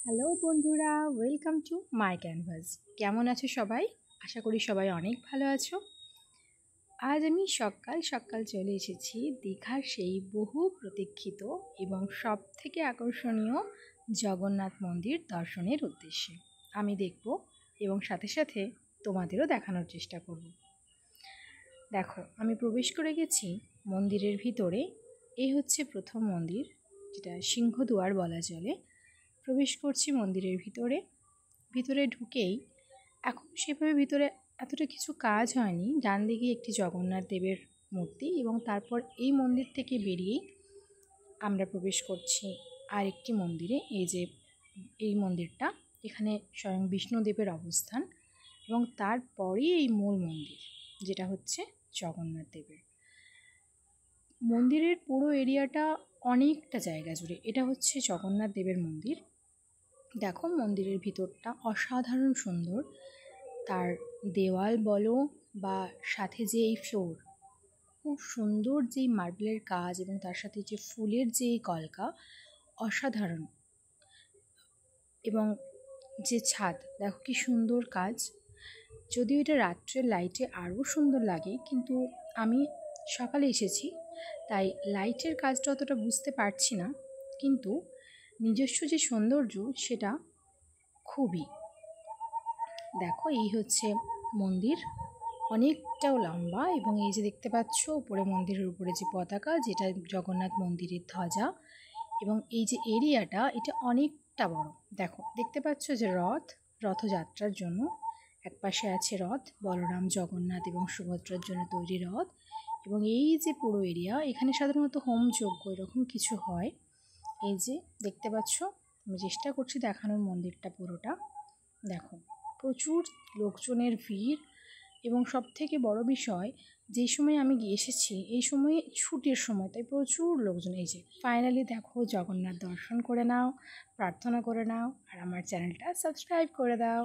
Hello বন্ধুরা, welcome to my canvas. কেমন আছো সবাই? আশা করি সবাই অনেক ভালো আছো। আজ আমি সকাল সকাল চলে এসেছি দীঘার সেই বহু প্রতীক্ষিত এবং সব থেকে আকর্ষণীয় জগন্নাথ মন্দির দর্শনের উদ্দেশ্যে। আমি দেখব এবং সাথে সাথে তোমাদেরও দেখানোর চেষ্টা করব। দেখো, আমি প্রবেশ করে গেছি মন্দিরের ভিতরে। এই হচ্ছে প্রথম মন্দির, যেটা সিংহদুয়ার বলা চলে। প্রবেশ করছি মন্দিরের ভিতরে ঢুকেই এখন সেভাবে ভিতরে এতটা কিছু কাজ হয়নি। ডান দিকে একটি জগন্নাথ দেবের মূর্তি এবং তারপর এই মন্দির থেকে বেরিয়েই আমরা প্রবেশ করছি আরেকটি মন্দিরে। এই মন্দিরটা, এখানে স্বয়ং বিষ্ণুদেবের অবস্থান এবং তারপরেই এই মূল মন্দির, যেটা হচ্ছে জগন্নাথ দেবের মন্দিরের পুরো এরিয়াটা অনেকটা জায়গা জুড়ে। এটা হচ্ছে জগন্নাথ দেবের মন্দির। দেখো, মন্দিরের ভিতরটা অসাধারণ সুন্দর। তার দেওয়াল বলো বা সাথে যে এই ফ্লোর, খুব সুন্দর যেই মার্বেলের কাজ এবং তার সাথে যে ফুলের যে কলকা, অসাধারণ। এবং যে ছাদ, দেখো কি সুন্দর কাজ। যদিও এটা রাত্রের লাইটে আরও সুন্দর লাগে, কিন্তু আমি সকালে এসেছি তাই লাইটের কাজটা অতটা বুঝতে পারছি না, কিন্তু নিজস্ব যে সৌন্দর্য সেটা খুবই। দেখো, এই হচ্ছে মন্দির, অনেকটাও লম্বা। এবং এই যে দেখতে পাচ্ছ উপরে মন্দিরের উপরে যে পতাকা, যেটা জগন্নাথ মন্দিরের ধ্বজা। এবং এই যে এরিয়াটা, এটা অনেকটা বড়। দেখো, দেখতে পাচ্ছ যে রথযাত্রার জন্য একপাশে আছে রথ, বলরাম, জগন্নাথ এবং সুভদ্রার জন্য তৈরি রথ। এবং এই যে পুরো এরিয়া, এখানে সাধারণত হোম যজ্ঞ এরকম কিছু হয়। এই যে দেখতে পাচ্ছ, আমি চেষ্টা করছি দেখানোর মন্দিরটা পুরোটা। দেখো, প্রচুর লোকজনের ভিড়। এবং সবথেকে বড় বিষয়, যেই সময় আমি এসেছি এই সময়ে ছুটির সময়, তাই প্রচুর লোকজন। এই যে ফাইনালি দেখো, জগন্নাথ দর্শন করে নাও, প্রার্থনা করে নাও, আর আমার চ্যানেলটা সাবস্ক্রাইব করে দাও।